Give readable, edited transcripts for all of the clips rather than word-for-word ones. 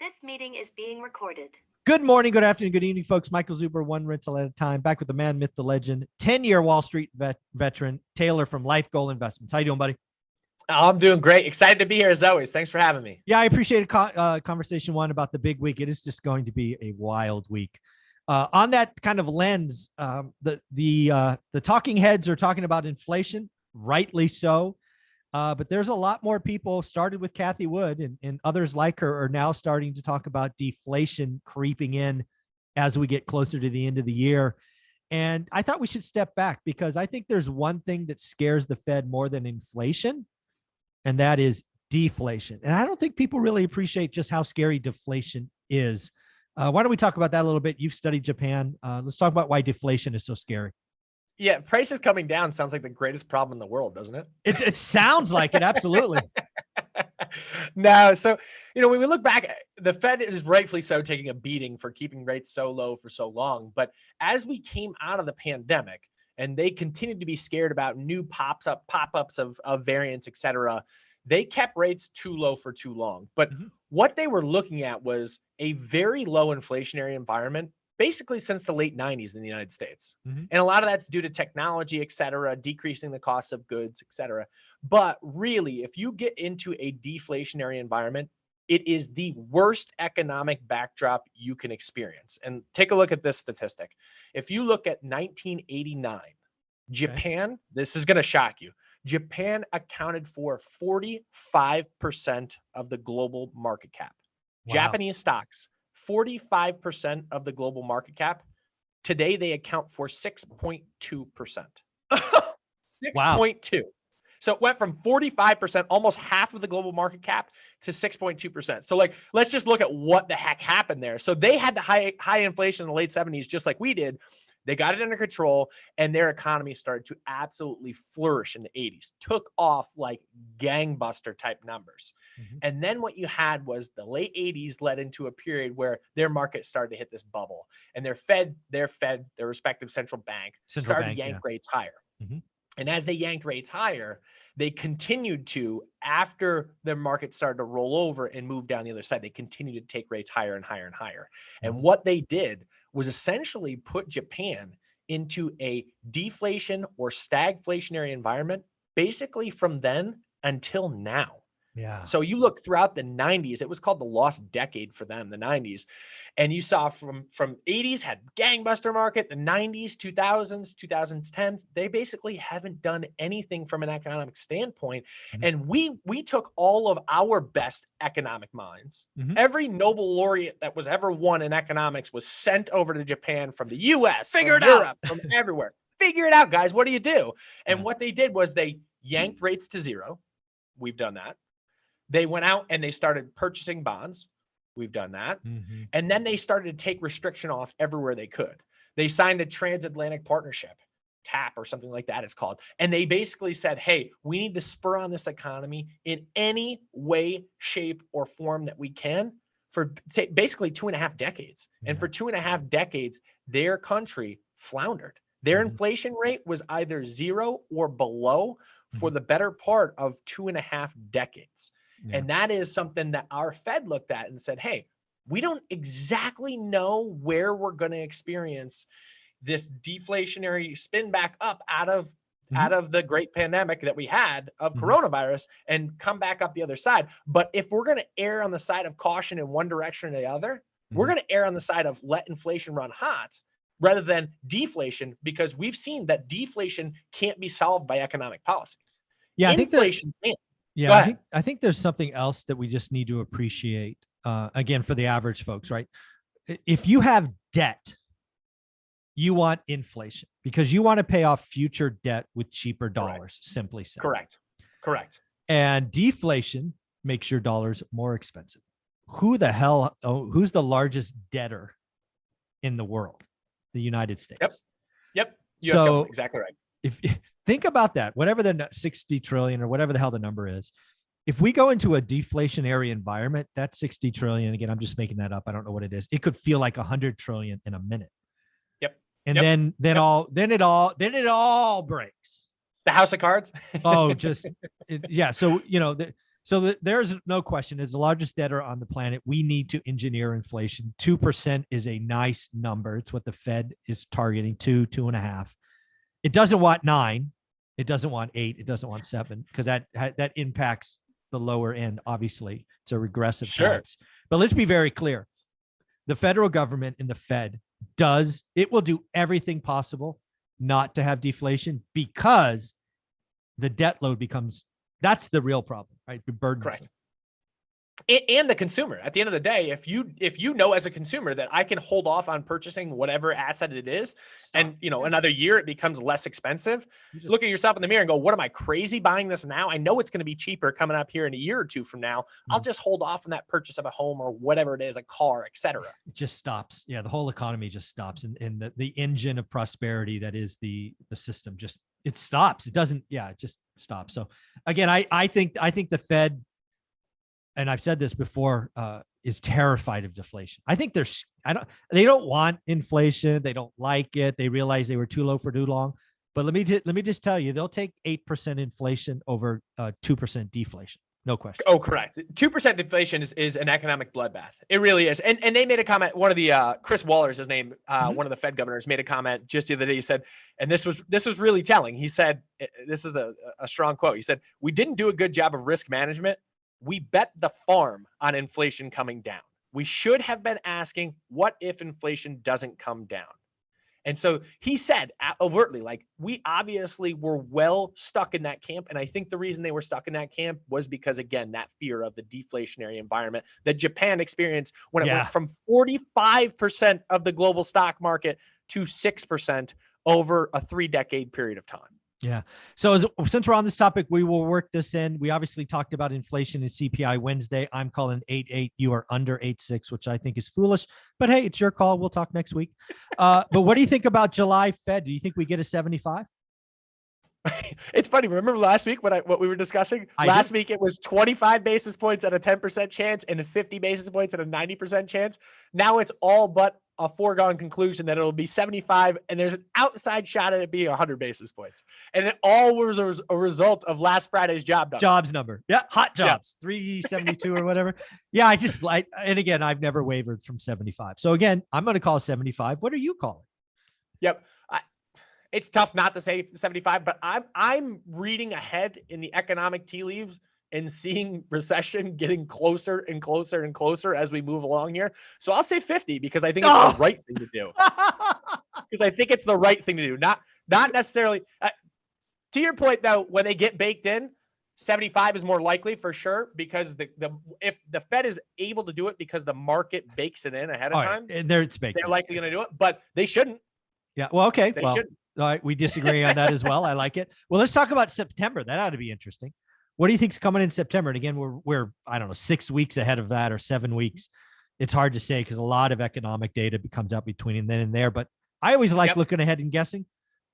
This meeting is being recorded. Good morning, good afternoon, good evening, folks. Michael Zuber, one rental at a time, back with the man, myth, the legend, 10-year Wall Street veteran, Taylor from Life Goal Investments. How you doing, buddy? I'm doing great. Excited to be here as always. Thanks for having me. Yeah, I appreciate a conversation one about the big week. It is just going to be a wild week. On that kind of lens, the talking heads are talking about inflation, rightly so. But there's a lot more people, started with Cathie Wood and others like her, are now starting to talk about deflation creeping in as we get closer to the end of the year. And I thought we should step back because I think there's one thing that scares the Fed more than inflation, and that is deflation. And I don't think people really appreciate just how scary deflation is. Why don't we talk about that a little bit? You've studied Japan. Let's talk about why deflation is so scary. Yeah, prices coming down sounds like the greatest problem in the world, doesn't it? It sounds like it, absolutely. No, so, when we look back, the Fed is rightfully so taking a beating for keeping rates so low for so long. But as we came out of the pandemic and they continued to be scared about new pop-ups of variants, et cetera, they kept rates too low for too long. But what they were looking at was a very low inflationary environment basically since the late 90s in the United States. And a lot of that's due to technology, et cetera, decreasing the cost of goods, et cetera. But really, if you get into a deflationary environment, it is the worst economic backdrop you can experience. And take a look at this statistic. If you look at 1989, Japan, this is going to shock you. Japan accounted for 45% of the global market cap. Wow. Japanese stocks, 45% of the global market cap. Today, they account for 6.2%. 6.2. Wow. So it went from 45%, almost half of the global market cap, to 6.2%. So let's just look at what the heck happened there. So they had the high inflation in the late 70s, just like we did. They got it under control, and their economy started to absolutely flourish in the 80s, took off like gangbuster type numbers. And then what you had was the late 80s led into a period where their market started to hit this bubble, and their respective central bank started to yank rates higher. And as they yanked rates higher, they continued to, after their market started to roll over and move down the other side, they continued to take rates higher and higher and higher. And what they did was essentially put Japan into a deflation or stagflationary environment, basically from then until now. Yeah. So you look throughout the 90s, it was called the lost decade for them, the 90s. And you saw from 80s had gangbuster market, the 90s, 2000s, 2010s, they basically haven't done anything from an economic standpoint. And we took all of our best economic minds. Every Nobel laureate that was ever won in economics was sent over to Japan from the US, from Europe, from everywhere. Figure it out, guys. What do you do? And what they did was they yanked rates to zero. We've done that. They went out and they started purchasing bonds. We've done that. And then they started to take restriction off everywhere they could. They signed a transatlantic partnership, TAP or something like that it's called. And they basically said, hey, we need to spur on this economy in any way, shape, or form that we can for basically 2.5 decades. And for 2.5 decades, their country floundered. Their inflation rate was either zero or below for the better part of 2.5 decades. And that is something that our Fed looked at and said, hey, we don't exactly know where we're going to experience this deflationary spin back up out of the great pandemic that we had of coronavirus and come back up the other side. But if we're going to err on the side of caution in one direction or the other, we're going to err on the side of let inflation run hot rather than deflation, because we've seen that deflation can't be solved by economic policy. Yeah, inflation can't. Yeah, I think there's something else that we just need to appreciate, again, for the average folks, right? If you have debt, you want inflation because you want to pay off future debt with cheaper dollars, simply said. Correct. And deflation makes your dollars more expensive. Who's the largest debtor in the world? The United States. Yep. US government, exactly right. If think about that, whatever the 60 trillion or whatever the hell the number is, if we go into a deflationary environment, that 60 trillion, again, I'm just making that up. I don't know what it is. It could feel like 100 trillion in a minute. And then it all breaks. The house of cards. So, So there's no question, as the largest debtor on the planet, we need to engineer inflation. 2% is a nice number. It's what the Fed is targeting, 2.5. It doesn't want 9. It doesn't want 8. It doesn't want 7, because that impacts the lower end. Obviously, it's a regressive tax. But let's be very clear. The federal government and the Fed will do everything possible not to have deflation, because the debt load that's the real problem, right? The burden. Correct. And the consumer. At the end of the day, if you know as a consumer that I can hold off on purchasing whatever asset it is, and another year it becomes less expensive, look at yourself in the mirror and go, what am I, crazy buying this now? I know it's going to be cheaper coming up here in a year or two from now. I'll just hold off on that purchase of a home or whatever it is, a car, etc. It just stops. Yeah, the whole economy just stops, and the engine of prosperity that is the system it stops. It doesn't. Yeah, it just stops. So again, I think the Fed, and I've said this before, is terrified of deflation. I think they don't want inflation. They don't like it. They realize they were too low for too long. But let me just tell you, they'll take 8% inflation over 2% deflation. No question. Oh, correct. 2% deflation is an economic bloodbath. It really is. And they made a comment. One of the Chris Waller's his name. One of the Fed governors made a comment just the other day. He said, and this was really telling. He said, this is a strong quote. He said, "We didn't do a good job of risk management. We bet the farm on inflation coming down. We should have been asking, what if inflation doesn't come down?" And so he said overtly, like, we obviously were well stuck in that camp. And I think the reason they were stuck in that camp was because, again, that fear of the deflationary environment that Japan experienced when it went from 45% of the global stock market to 6% over a 3-decade period of time. Yeah. So since we're on this topic, we will work this in. We obviously talked about inflation and CPI Wednesday. I'm calling 8.8. You are under 8.6, which I think is foolish. But hey, it's your call. We'll talk next week. But what do you think about July Fed? Do you think we get a 75? It's funny. Remember last week what we were discussing? Last week it was 25 basis points at a 10% chance and 50 basis points at a 90% chance. Now it's all but a foregone conclusion that it'll be 75, and there's an outside shot at it being 100 basis points. And it all was a result of last Friday's jobs number. Yeah, hot jobs, 372 or whatever. Yeah, I just like, and again, I've never wavered from 75. So again, I'm going to call 75. What are you calling? Yep. It's tough not to say 75, but I'm reading ahead in the economic tea leaves and seeing recession getting closer and closer and closer as we move along here. So I'll say 50 because I think it's the right thing to do. Because I think it's the right thing to do. Not necessarily. To your point, though, when they get baked in, 75 is more likely for sure, because if the Fed is able to do it because the market bakes it in ahead of time, and they're likely going to do it, but they shouldn't. Yeah. Well, okay. They shouldn't. All right, we disagree on that as well. I like it. Well, let's talk about September. That ought to be interesting. What do you think's coming in September? And again, we're I don't know, 6 weeks ahead of that, or 7 weeks. It's hard to say because a lot of economic data comes out between then and there. But I always like looking ahead and guessing.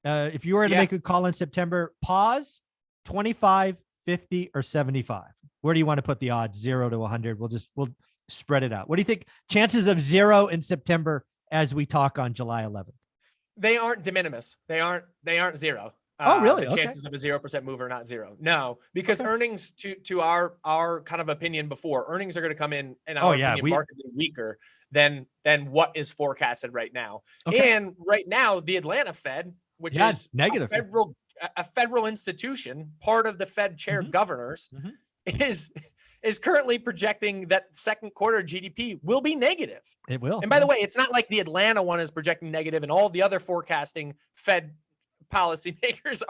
If you were to make a call in September, pause, 25, 50, or 75. Where do you want to put the odds? 0 to 100. We'll spread it out. What do you think? Chances of 0 in September as we talk on July 11th. They aren't de minimis. They aren't 0. Oh, really? The chances of a 0% move are not 0. No, because earnings, to our kind of opinion before, earnings are going to come in and markedly weaker than what is forecasted right now. Okay. And right now, the Atlanta Fed, which is negative, a federal institution, part of the Fed chair governors, is currently projecting that second quarter GDP will be negative. It will. And by the way, it's not like the Atlanta one is projecting negative and all the other forecasting Fed policymakers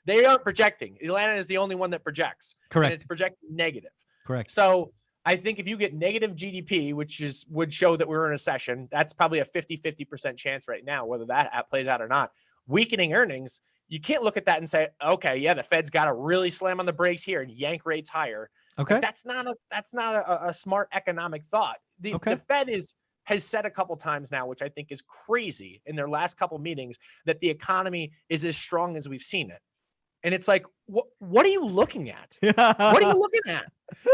they aren't projecting. Atlanta is the only one that projects. Correct. And it's projecting negative. Correct. So I think if you get negative GDP, which would show that we're in a recession, that's probably a 50% chance right now, whether that plays out or not. Weakening earnings, you can't look at that and say, okay, yeah, the Fed's got to really slam on the brakes here and yank rates higher. Okay. That's not a smart economic thought. The Fed has said a couple times now, which I think is crazy, in their last couple meetings, that the economy is as strong as we've seen it. And it's like, what are you looking at? What are you looking at?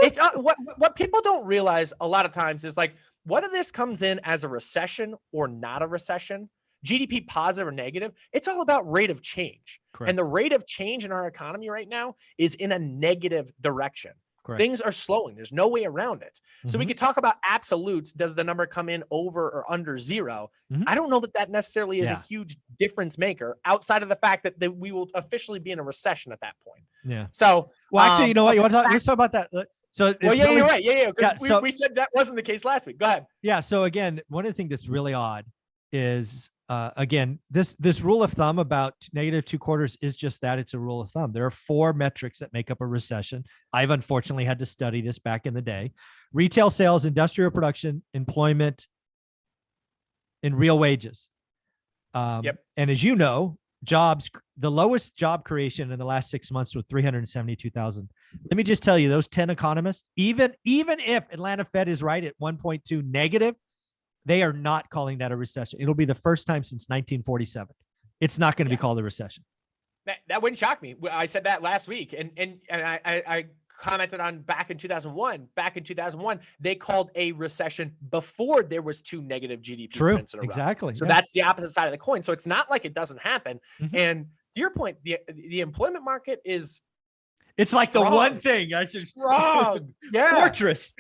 It's what people don't realize a lot of times is, like, whether this comes in as a recession or not a recession, GDP positive or negative, it's all about rate of change. Correct. And the rate of change in our economy right now is in a negative direction. Correct. Things are slowing. There's no way around it. So we Mhm. could talk about absolutes. Does the number come in over or under 0? Mhm. I don't know that that necessarily is a Yeah. huge difference maker outside of the fact that we will officially be in a recession at that point. Yeah. So, Well, actually, you know what? You want to talk? back- Let's talk about that. So it's well, yeah, really, you're right. Yeah, Yeah, because so- we said that wasn't the case last week. Go ahead. Yeah. So again, one of the things that's really odd is, again, this rule of thumb about -2 quarters is just that. It's a rule of thumb. There are 4 metrics that make up a recession. I've unfortunately had to study this back in the day: retail sales, industrial production, employment, and real wages. Yep. And as you know, jobs, the lowest job creation in the last 6 months was 372,000. Let me just tell you, those 10 economists, even if Atlanta Fed is right at 1.2 negative, they are not calling that a recession. It'll be the first time since 1947. It's not going to be called a recession. That wouldn't shock me. I said that last week, and I commented on back in 2001. Back in 2001, they called a recession before there was 2 negative GDP True. prints in a row. Exactly. So Yeah. that's the opposite side of the coin. So it's not like it doesn't happen. Mhm. And to your point, the employment market is It's like the strong. one thing. I should strong. Yeah. fortress.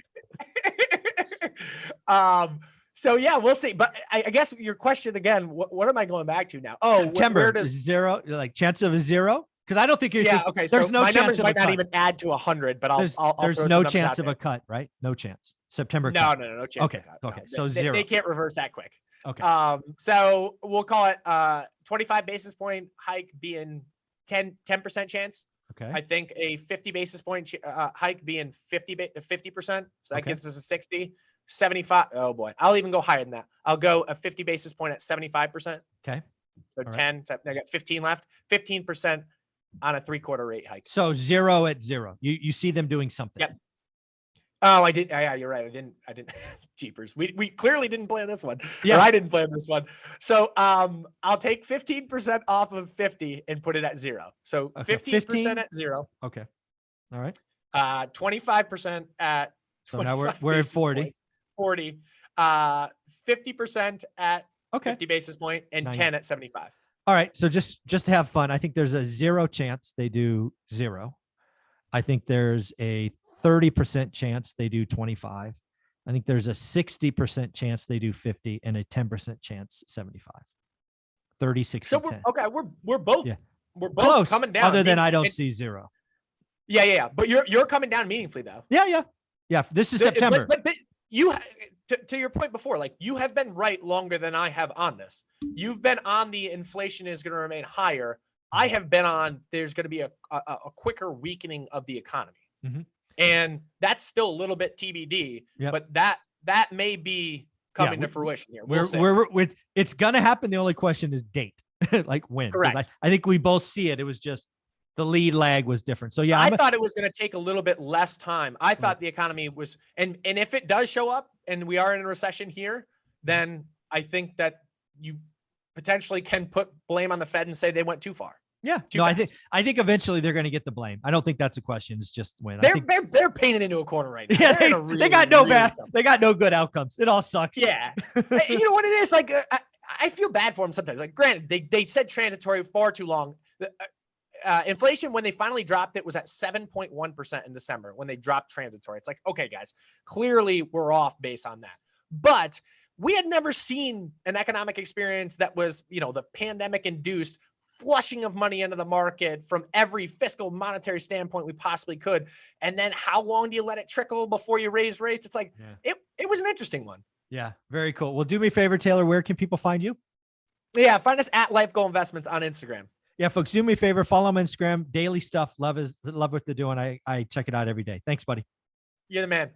So yeah, we'll see. But I guess your question again, what am I going back to now? Oh, September where does is 0, like chance of a 0? Because I don't think you yeah, think okay. there's So no my chance numbers of a might not cut. even add to 100, but I'll There's throw no some numbers chance out of there. a cut, right? No chance. September No, cut. no chance. Okay, of cut. okay. No. So They 0. can't reverse that quick. Okay. So we'll call it 25 basis point hike being 10% chance. Okay. I think a 50 basis point hike being 50%. So that Okay. gives us a 60, 75. Oh boy, I'll even go higher than that. I'll go a 50 basis point at 75%. Okay. So All right. 10. So I got 15 left. 15% on a 3/4 rate hike. So 0 at 0. You see them doing something. Yep. Oh, I did. Yeah, you're right. I didn't. Jeepers. We clearly didn't plan this one. Yeah. Or I didn't plan this one. So I'll take 15% off of 50 and put it at 0. So Okay, 15% 15? at 0. Okay. All right. 25% at So now we're 25 at basis 40. points, 40. 50% at Okay. 50 basis point and Nice. 10 at 75. All right. So just to have fun, I think there's a 0 chance they do 0. I think there's a 30% chance they do 25. I think there's a 60% chance they do 50 and a 10% chance 75. 30, 60, So 10. we're both Yeah. we're both Close. coming down. Other than I And- don't see 0. Yeah. But you're coming down meaningfully though. Yeah. This is But- September. But you, to your point before, like you have been right longer than I have on this. You've been on the inflation is going to remain higher. I have been on there's going to be a quicker weakening of the economy, Mhm. and that's still a little bit TBD. Yep. But that may be coming to fruition here. We'll see. It's gonna happen. The only question is date, like when. 'Cause Correct. I think we both see it. It was just the lead lag was different. So yeah, I thought it was going to take a little bit less time. I thought the economy was, and if it does show up and we are in a recession here, then I think that you potentially can put blame on the Fed and say they went too far. yeah. Too No, fast. I think eventually they're going to get the blame. I don't think that's a question. It's just when. They're painted into a corner right now. Yeah, They're in a they really, got no really bad. tough- They got no good outcomes. It all sucks. Yeah, you know what it is like. I feel bad for them sometimes. Like, granted, they said transitory far too long. Inflation, when they finally dropped it, was at 7.1% in December when they dropped transitory. It's like, okay, guys, clearly we're off base on that. But we had never seen an economic experience that was, the pandemic induced flushing of money into the market from every fiscal monetary standpoint we possibly could. And then how long do you let it trickle before you raise rates? It's like, it was an interesting one. Yeah. Very cool. Well, do me a favor, Taylor. Where can people find you? Yeah. Find us at Life Goal Investments on Instagram. Yeah, folks, do me a favor. Follow them on Instagram. Daily stuff. Love what they're doing. I check it out every day. Thanks, buddy. You're the man.